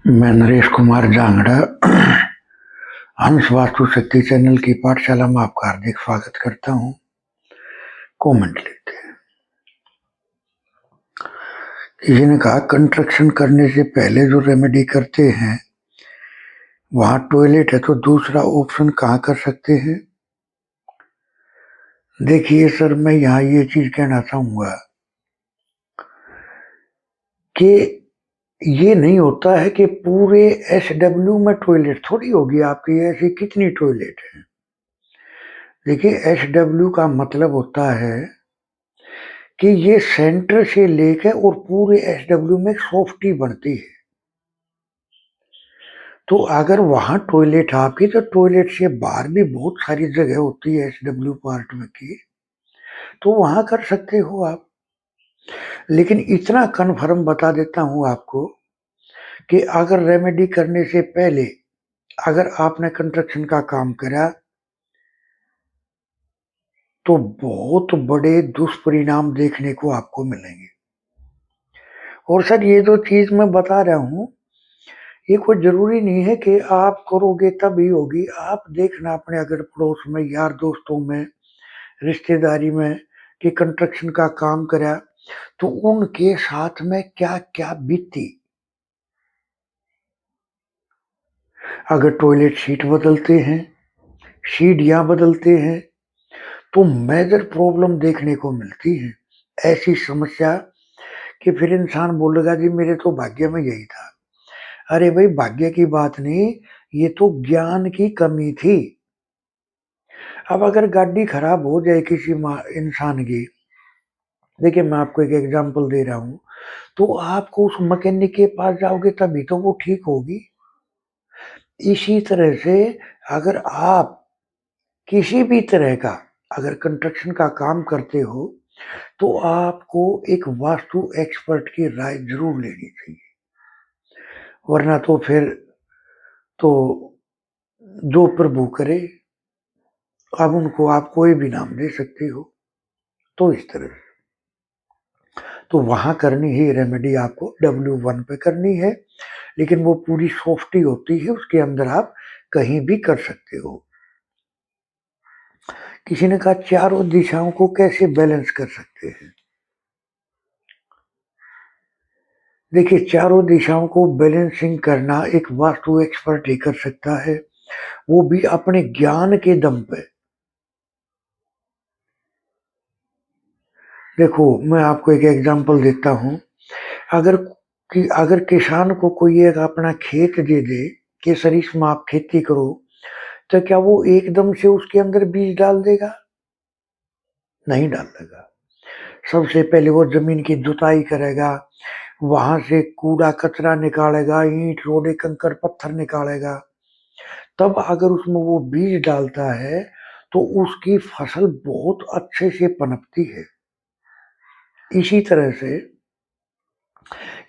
मैं नरेश कुमार जांगड़ा हंस वास्तु शक्ति चैनल की पाठशाला में आपका हार्दिक स्वागत करता हूं। कमेंट लेते हैं। किसी ने कहा कंस्ट्रक्शन करने से पहले जो रेमेडी करते हैं वहां टॉयलेट है तो दूसरा ऑप्शन कहां कर सकते हैं। देखिए सर, मैं यहाँ ये चीज कहना चाहूंगा कि ये नहीं होता है कि पूरे SW में टॉयलेट थोड़ी होगी आपकी। ऐसी कितनी टॉयलेट है। देखिए SW का मतलब होता है कि ये सेंटर से लेकर और पूरे SW में सॉफ्टी बनती है। तो अगर वहां टॉयलेट आपकी तो टॉयलेट से बाहर भी बहुत सारी जगह होती है SW पार्ट में की, तो वहां कर सकते हो आप। लेकिन इतना कन्फर्म बता देता हूं आपको कि अगर रेमेडी करने से पहले अगर आपने कंस्ट्रक्शन का काम करा तो बहुत बड़े दुष्परिणाम देखने को आपको मिलेंगे। और सर, ये जो चीज मैं बता रहा हूं ये कोई जरूरी नहीं है कि आप करोगे तभी होगी। आप देखना अपने अगर पड़ोस में, यार दोस्तों में, रिश्तेदारी में कि कंस्ट्रक्शन का काम करा तो उनके साथ में क्या क्या बीती। अगर टॉयलेट सीट बदलते हैं, सीढ़ियां बदलते हैं तो मेजर प्रॉब्लम देखने को मिलती है। ऐसी समस्या कि फिर इंसान बोलेगा जी मेरे तो भाग्य में यही था। अरे भाई, भाग्य की बात नहीं, ये तो ज्ञान की कमी थी। अब अगर गाड़ी खराब हो जाए किसी इंसान की, देखिए मैं आपको एक एग्जांपल दे रहा हूँ, तो आपको उस मैकेनिक के पास जाओगे तभी तो वो ठीक होगी। इसी तरह से अगर आप किसी भी तरह का अगर कंस्ट्रक्शन का काम करते हो तो आपको एक वास्तु एक्सपर्ट की राय जरूर लेनी चाहिए। वरना तो फिर तो जो प्रभु करे, अब उनको आप कोई भी नाम दे सकते हो। तो इस तरह से तो वहां करनी ही रेमेडी आपको W1 पे करनी है, लेकिन वो पूरी सॉफ्टी होती है, उसके अंदर आप कहीं भी कर सकते हो। किसी ने कहा चारों दिशाओं को कैसे बैलेंस कर सकते हैं। देखिए, चारों दिशाओं को बैलेंसिंग करना एक वास्तु एक्सपर्ट ही कर सकता है, वो भी अपने ज्ञान के दम पे। देखो मैं आपको एक एग्जांपल देता हूं। अगर अगर किसान को कोई एक अपना खेत दे दे कि सर इसमें आप खेती करो, तो क्या वो एकदम से उसके अंदर बीज डाल देगा? नहीं डालेगा। सबसे पहले वो जमीन की जुताई करेगा, वहां से कूड़ा कचरा निकालेगा, ईंट रोड़े कंकड़ पत्थर निकालेगा, तब अगर उसमें वो बीज डालता है तो उसकी फसल बहुत अच्छे से पनपती है। इसी तरह से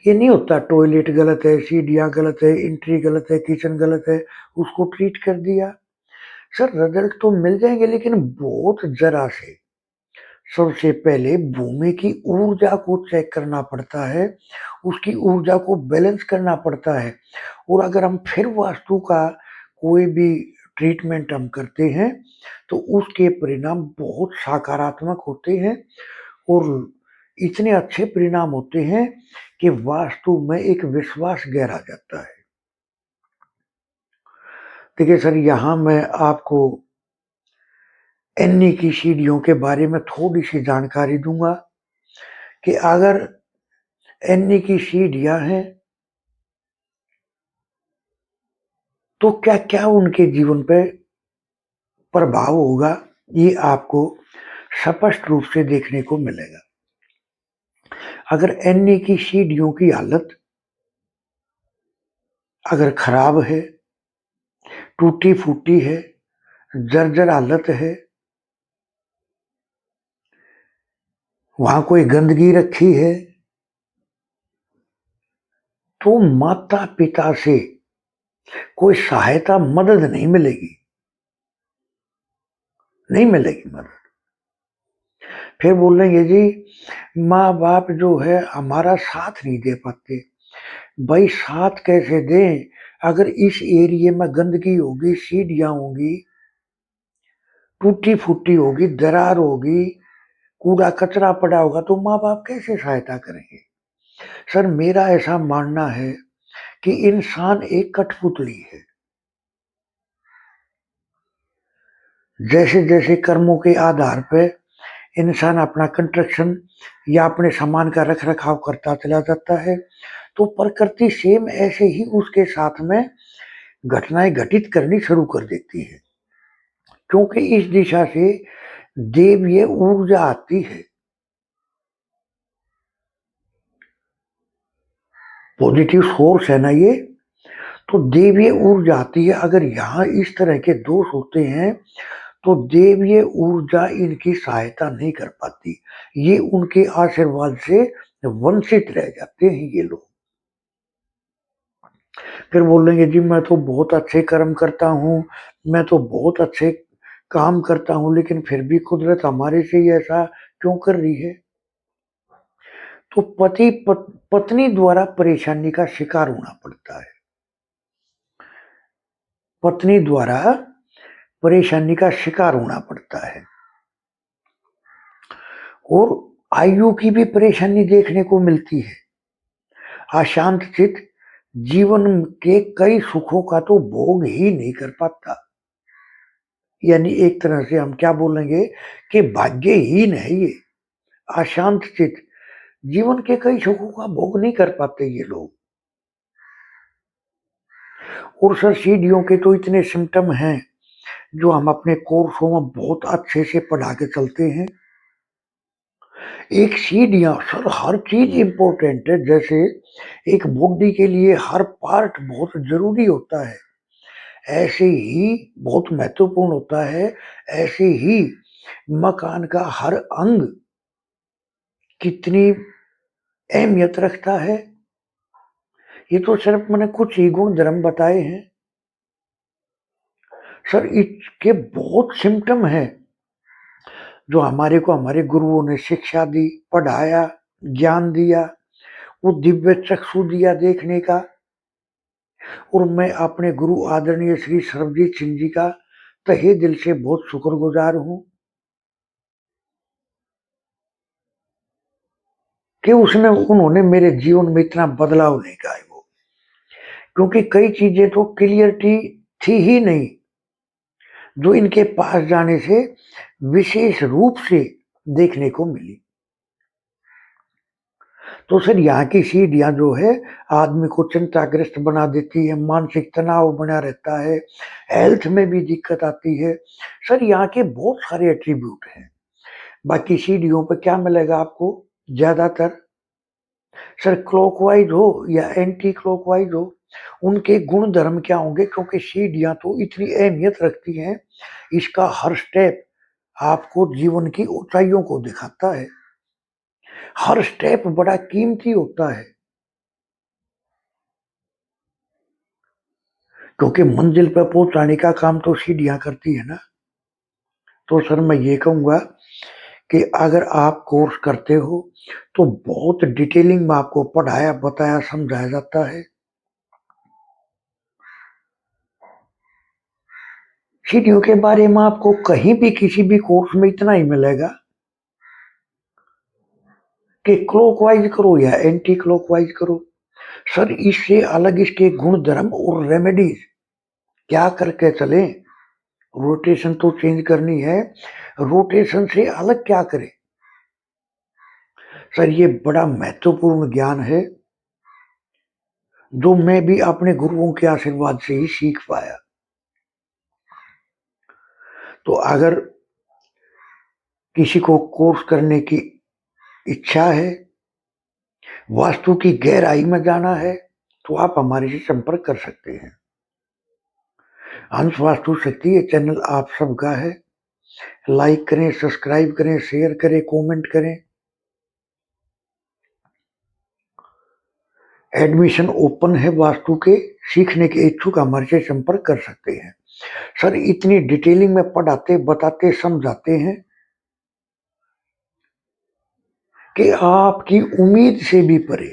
ये नहीं होता टॉयलेट गलत है, सीढ़ियां गलत है, एंट्री गलत है, किचन गलत है, उसको ट्रीट कर दिया। सर रिजल्ट तो मिल जाएंगे लेकिन बहुत जरा से। सबसे पहले भूमि की ऊर्जा को चेक करना पड़ता है, उसकी ऊर्जा को बैलेंस करना पड़ता है। और अगर हम फिर वास्तु का कोई भी ट्रीटमेंट हम करते हैं तो उसके परिणाम बहुत सकारात्मक होते हैं और इतने अच्छे परिणाम होते हैं कि वास्तु में एक विश्वास गहरा जाता है। देखिए सर, यहाँ मैं आपको एनी की सीढ़ियों के बारे में थोड़ी सी जानकारी दूंगा कि अगर एनी की सीढ़ियां हैं तो क्या क्या उनके जीवन पे प्रभाव होगा, ये आपको स्पष्ट रूप से देखने को मिलेगा। अगर एनी की सीढ़ियों की हालत अगर खराब है, टूटी फूटी है, जर्जर हालत है, वहां कोई गंदगी रखी है, तो माता पिता से कोई सहायता मदद नहीं मिलेगी, नहीं मिलेगी मदद। फिर बोलेंगे जी माँ बाप जो है हमारा साथ नहीं दे पाते। भाई साथ कैसे दें? अगर इस एरिया में गंदगी होगी, सीढ़ियाँ होंगी, टूटी-फूटी होगी, दरार होगी, कूड़ा-कचरा पड़ा होगा तो माँ-बाप कैसे सहायता करेंगे? सर मेरा ऐसा मानना है कि इंसान एक कठपुतली है। जैसे-जैसे कर्मों के आधार पे इंसान अपना कंस्ट्रक्शन या अपने सामान का रख-रखाव करता चला जाता है, तो प्रकृति सेम ऐसे ही उसके साथ में घटनाएँ घटित करनी शुरू कर देती है। क्योंकि इस दिशा से देवीय ऊर्जा आती है, पॉजिटिव सोर्स है ना ये, तो देवीय ऊर्जा आती है। अगर यहाँ इस तरह के दोष होते हैं, तो देवीय ऊर्जा इनकी सहायता नहीं कर पाती। ये उनके आशीर्वाद से वंचित रह जाते हैं ये लोग। फिर बोलेंगे जी मैं तो बहुत अच्छे कर्म करता हूँ, मैं तो बहुत अच्छे काम करता हूँ, लेकिन फिर भी कुदरत हमारे से ही ऐसा क्यों कर रही है? तो पत्नी द्वारा परेशानी का शिकार होना पड़ता है। पत्नी द्वारा परेशानी का शिकार होना पड़ता है और आयु की भी परेशानी देखने को मिलती है। अशांत चित्त जीवन के कई सुखों का तो भोग ही नहीं कर पाता। यानी एक तरह से हम क्या बोलेंगे कि भाग्यहीन है ये। अशांत चित्त जीवन के कई सुखों का भोग नहीं कर पाते ये लोग। और सर सीढ़ियों के तो इतने सिम्टम हैं जो हम अपने कोर्सों में बहुत अच्छे से पढ़ा के चलते हैं। एक सीढ़ियाँ सर हर चीज़ इम्पोर्टेंट है, जैसे एक बॉडी के लिए हर पार्ट बहुत ज़रूरी होता है, ऐसे ही बहुत महत्वपूर्ण होता है, ऐसे ही मकान का हर अंग कितनी अहमियत रखता है। ये तो सिर्फ मैंने कुछ ही गुण धर्म बताए हैं। सर इसके बहुत सिम्पटम हैं जो हमारे को हमारे गुरुओं ने शिक्षा दी, पढ़ाया, ज्ञान दिया, वो दिव्य चक्षु दिया देखने का। और मैं अपने गुरु आदरणीय श्री सर्वजीत सिंह जी का तहे दिल से बहुत शुक्रगुजार हूँ कि उसने उन्होंने मेरे जीवन में इतना बदलाव लेकर आए वो। क्योंकि कई चीजें तो क्लियरिटी थी ही नहीं, जो इनके पास जाने से विशेष रूप से देखने को मिली। तो सर यहाँ की सीढ़ियाँ जो है आदमी को चिंताग्रस्त बना देती है, मानसिक तनाव बना रहता है, हेल्थ में भी दिक्कत आती है। सर यहाँ के बहुत सारे एट्रीब्यूट हैं। बाकी सीढ़ियों पे क्या मिलेगा आपको? ज़्यादातर सर क्लॉकवाइज हो या एंटी क्लॉकवाइज हो, उनके गुण धर्म क्या होंगे? क्योंकि सीढ़ियाँ तो इतनी अहमियत रखती हैं, इसका हर स्टेप आपको जीवन की ऊँचाइयों को दिखाता है। हर स्टेप बड़ा कीमती होता है, क्योंकि मंजिल पे पहुँचाने का काम तो सीढ़ियाँ करती है ना। तो सर मैं ये कहूँगा कि अगर आप कोर्स करते हो, तो बहुत डिटेलिंग में आपको पढ़ाया, बताया, समझाया जाता है। सीढ़ियों के बारे में आपको कहीं भी किसी भी कोर्स में इतना ही मिलेगा कि क्लॉकवाइज करो या एंटी क्लॉकवाइज करो। सर इससे अलग इसके गुण धर्म और रेमेडीज क्या करके चलें? रोटेशन तो चेंज करनी है, रोटेशन से अलग क्या करें? सर ये बड़ा महत्वपूर्ण ज्ञान है, जो मैं भी अपने गुरुओं के आशीर्वाद से ही सीख पाया। तो अगर किसी को कोर्स करने की इच्छा है, वास्तु की गहराई में जाना है, तो आप हमारे से संपर्क कर सकते हैं। हंस वास्तु शक्ति ये चैनल आप सबका है। लाइक करें, सब्सक्राइब करें, शेयर करें, कमेंट करें। एडमिशन ओपन है वास्तु के, सीखने के इच्छुक हमारे से संपर्क कर सकते हैं। सर इतनी डिटेलिंग में पढ़ाते, बताते, समझाते हैं कि आपकी उम्मीद से भी परे।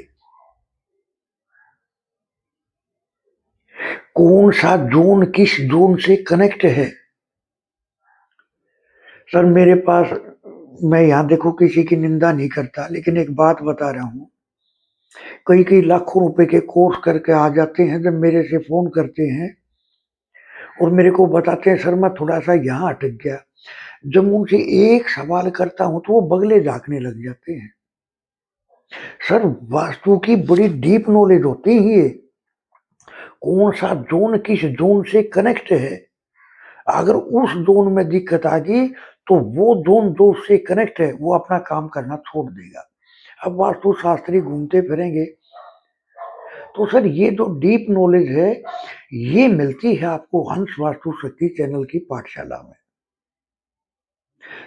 कौन सा जोन किस जोन से कनेक्ट है। सर मेरे पास, मैं यहाँ देखो किसी की निंदा नहीं करता, लेकिन एक बात बता रहा हूँ, कई-कई लाखों रुपए के कोर्स करके आ जाते हैं, जब मेरे से फ़ोन करते हैं और मेरे को बताते हैं, सर मैं थोड़ा-सा यहाँ अटक गया। जब मैं उनसे एक सवाल करता हूँ, तो वो बगले झाँकने लग जाते हैं। सर वास्तु की बड़ी डीप नॉलेज होती है ये। कौन-सा ज़ोन किस ज़ोन से कनेक्ट है। अगर उस ज़ोन में दिक्कत आ गई, तो वो ज़ोन जो उससे कनेक्ट है, वो अपना काम करना छोड़ देगा। अब वास्तु शास्त्री घूमते फिरेंगे, तो सर ये जो डीप नॉलेज है, ये मिलती है आपको हंस वास्तु शक्ति चैनल की पाठशाला में।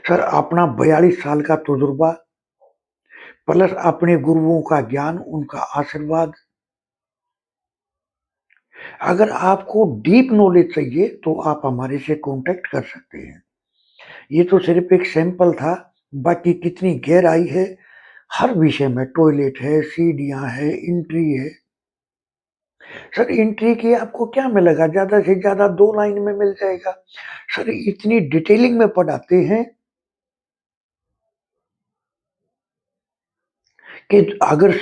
सर अपना 42 साल का तजुर्बा प्लस अपने गुरुओं का ज्ञान, उनका आशीर्वाद। अगर आपको डीप नॉलेज चाहिए, तो आप हमारे से कॉन्टैक्ट कर सकते हैं। ये तो सिर्फ़ एक सैंपल था, बाकी कितनी गहराई है, हर विषय में टॉयलेट है, सीढ़ियाँ है, एंट्री है। सर एंट्री की आपको क्या मिलेगा? ज़्यादा से ज़्यादा 2 लाइन में मिल जाएगा। सर इतनी डिटेलिंग में पढ़ाते हैं कि अगर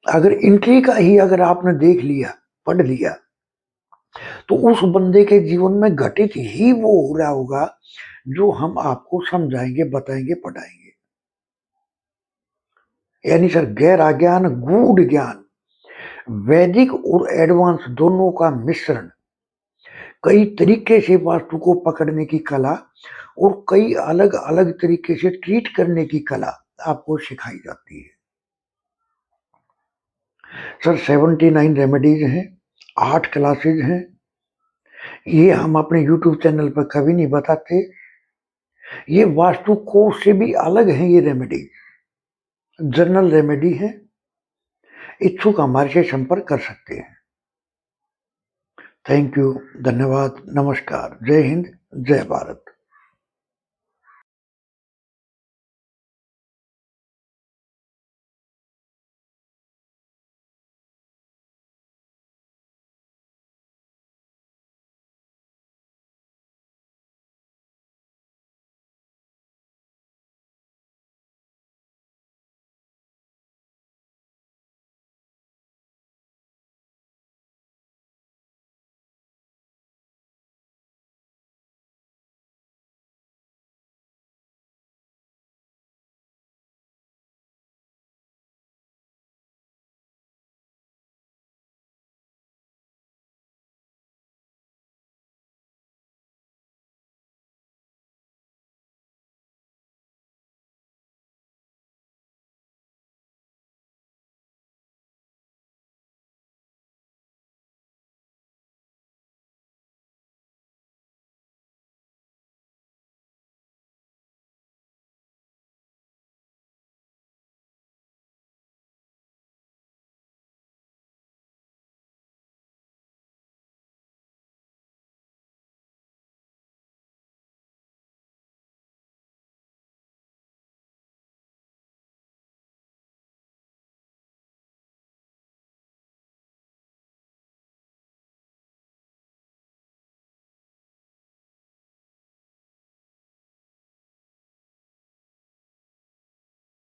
अगर एंट्री का ही अगर आपने देख लिया, पढ़ लिया, तो उस बंदे के जीवन में घटित ही वो हो रहा होगा, जो हम आपको समझाएँगे, बताएँगे, पढ़ाएँगे। यानी सर गहरा ज्ञान, गूढ़ ज्ञान, वैदिक और एडवांस दोनों का मिश्रण, कई तरीके से वास्तु को पकड़ने की कला और कई अलग-अलग तरीके से ट्रीट करने की कला आपको सिखाई जाती है। सर 79 रेमेडीज़ हैं, 8 क्लासेज़ हैं। ये हम अपने यूट्यूब चैनल पर कभी नहीं बताते। ये वास्तु कोर्स से भी अलग है ये रेमेडी, जनरल रेमेडी है। इच्छुक हमारे से संपर्क कर सकते हैं। थैंक यू, धन्यवाद, नमस्कार, जय हिंद, जय भारत।